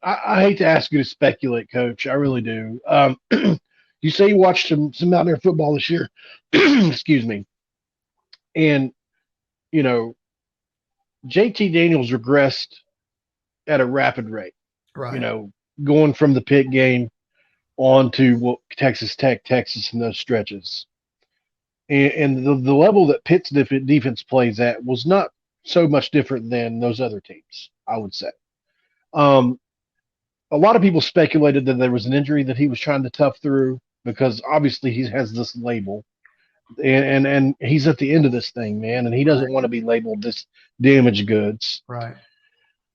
I hate to ask you to speculate, Coach. I really do. You say you watched some Mountaineer football this year. Excuse me. And, you know, JT Daniels regressed at a rapid rate, you Right. know, going from the pit game on to Texas Tech, Texas, and those stretches. And the level that Pitt's defense plays at was not so much different than those other teams, I would say. Um, a lot of people speculated that there was an injury that he was trying to tough through because obviously he has this label and he's at the end of this thing, man, and he doesn't Right. want to be labeled this damaged goods. Right.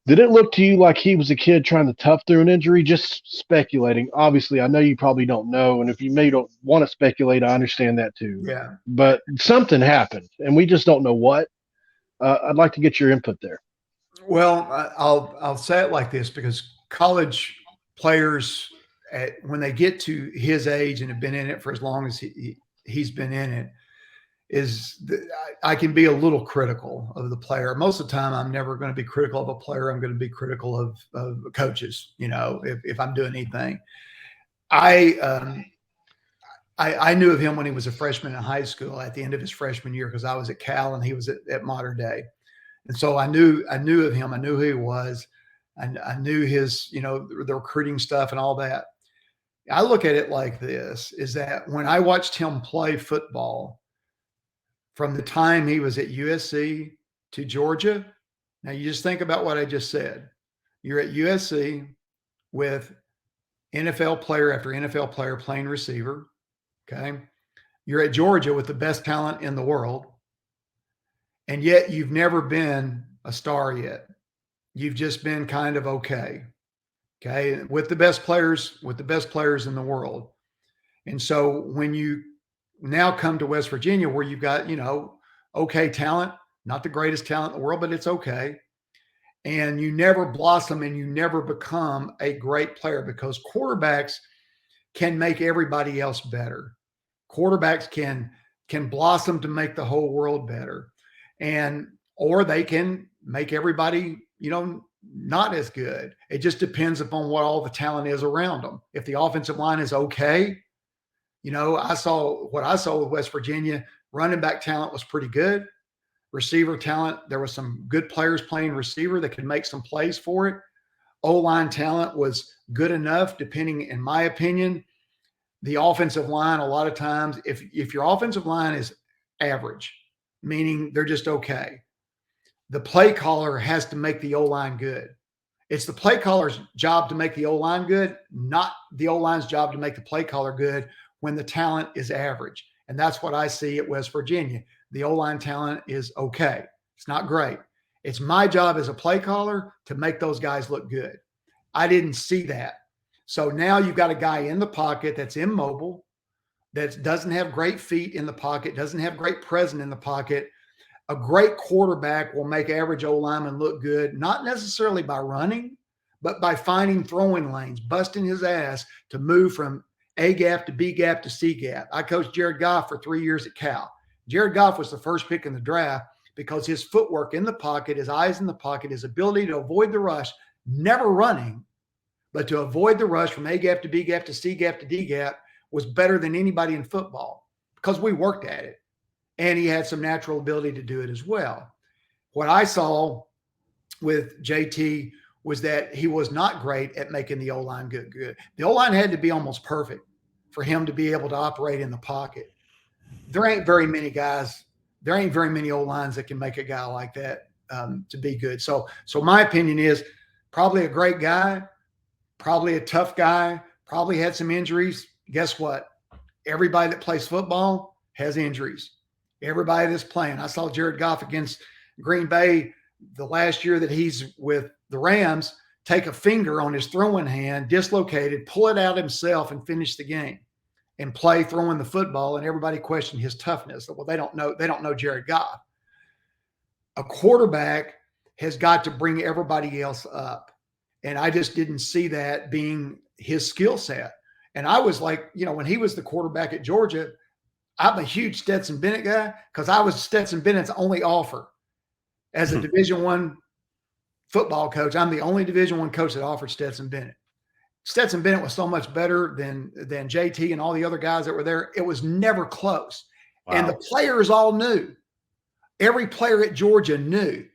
Did it look to you like he was a kid trying to tough through an injury? Just speculating. Obviously, I know you probably don't know, and if you may don't want to speculate, I understand that too. Yeah. But something happened, and we just don't know what. I'd like to get your input there. Well, I'll say it like this because college players, when they get to his age and have been in it for as long as he's been in it, I can be a little critical of the player. Most of the time, I'm never going to be critical of a player. I'm going to be critical of coaches. You know, if I'm doing anything, I I knew of him when he was a freshman in high school at the end of his freshman year because I was at Cal and he was at Mater Dei. And so I knew of him. I knew who he was. And I knew his, the recruiting stuff and all that. I look at it like this is that when I watched him play football from the time he was at USC to Georgia, now you just think about what I just said. You're at USC with NFL player after NFL player playing receiver. Okay. You're at Georgia with the best talent in the world. And yet you've never been a star yet. You've just been kind of okay. Okay. With the best players in the world. And so when you now come to West Virginia, where you've got, okay talent, not the greatest talent in the world, but it's okay. And you never blossom and you never become a great player because quarterbacks can make everybody else better. Quarterbacks can blossom to make the whole world better. Or they can make everybody, not as good. It just depends upon what all the talent is around them. If the offensive line is okay, I saw with West Virginia, running back talent was pretty good. Receiver talent, there was some good players playing receiver that could make some plays for it. O-line talent was good enough, depending, in my opinion. The offensive line, a lot of times, if your offensive line is average, meaning they're just okay, the play caller has to make the O-line good. It's the play caller's job to make the O-line good, not the O-line's job to make the play caller good when the talent is average. And that's what I see at West Virginia. The O-line talent is okay. It's not great. It's my job as a play caller to make those guys look good. I didn't see that. So now you've got a guy in the pocket that's immobile, that doesn't have great feet in the pocket, doesn't have great presence in the pocket. A great quarterback will make average O-lineman look good, not necessarily by running, but by finding throwing lanes, busting his ass to move from A gap to B gap to C gap. I coached Jared Goff for 3 years at Cal. Jared Goff was the first pick in the draft because his footwork in the pocket, his eyes in the pocket, his ability to avoid the rush, never running, but to avoid the rush from A gap to B gap to C gap to D gap was better than anybody in football because we worked at it. And he had some natural ability to do it as well. What I saw with JT was that he was not great at making the O-line good. The O-line had to be almost perfect for him to be able to operate in the pocket. There ain't very many O-lines that can make a guy like that to be good. So my opinion is probably a great guy, probably a tough guy, probably had some injuries. Guess what? Everybody that plays football has injuries. Everybody that's playing. I saw Jared Goff against Green Bay the last year that he's with the Rams take a finger on his throwing hand, dislocated, pull it out himself and finish the game and play throwing the football. And everybody questioned his toughness. Well, they don't know Jared Goff. A quarterback has got to bring everybody else up. And I just didn't see that being his skill set. And I was like, when he was the quarterback at Georgia, I'm a huge Stetson Bennett guy because I was Stetson Bennett's only offer as a Division I football coach. I'm the only Division I coach that offered Stetson Bennett. Stetson Bennett was so much better than JT and all the other guys that were there. It was never close. Wow. And the players all knew. Every player at Georgia knew.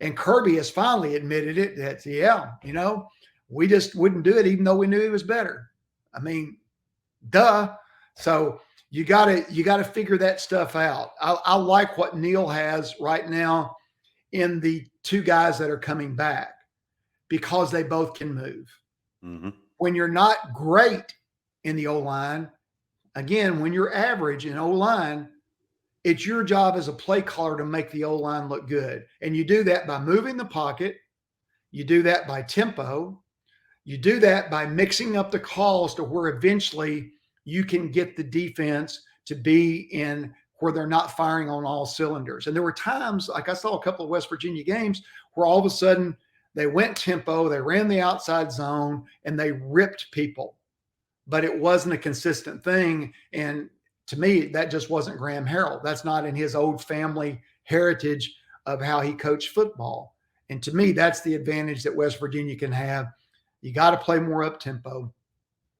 And Kirby has finally admitted it that, yeah, you know, we just wouldn't do it even though we knew he was better. I mean, duh. So you gotta figure that stuff out. I like what Neil has right now in the two guys that are coming back because they both can move. Mm-hmm. When you're not great in the O-line, again, when you're average in O-line, it's your job as a play caller to make the O-line look good. And you do that by moving the pocket. You do that by tempo. You do that by mixing up the calls to where eventually you can get the defense to be in where they're not firing on all cylinders. And there were times, like I saw a couple of West Virginia games, where all of a sudden they went tempo, they ran the outside zone, and they ripped people. But it wasn't a consistent thing. And to me, that just wasn't Graham Harrell. That's not in his old family heritage of how he coached football. And to me, that's the advantage that West Virginia can have. You got to play more up tempo.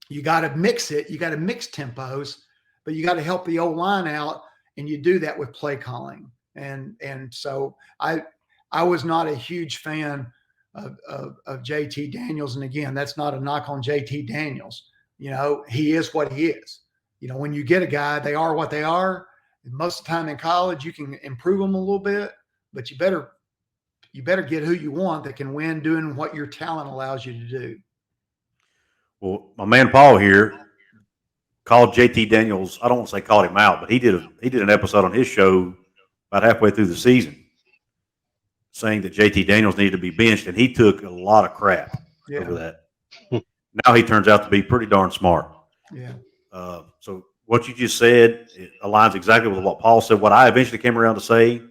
You got to mix it. You got to mix tempos, but you got to help the O-line out. And you do that with play calling. And so I was not a huge fan of JT Daniels. And again, that's not a knock on JT Daniels. You know, he is what he is. You know, when you get a guy, they are what they are. And most of the time in college, you can improve them a little bit, but you better get who you want that can win doing what your talent allows you to do. Well, my man Paul here called JT Daniels. I don't want to say called him out, but he did an episode on his show about halfway through the season saying that JT Daniels needed to be benched, and he took a lot of crap over that. Now he turns out to be pretty darn smart. Yeah. So what you just said, it aligns exactly with what Paul said. What I eventually came around to say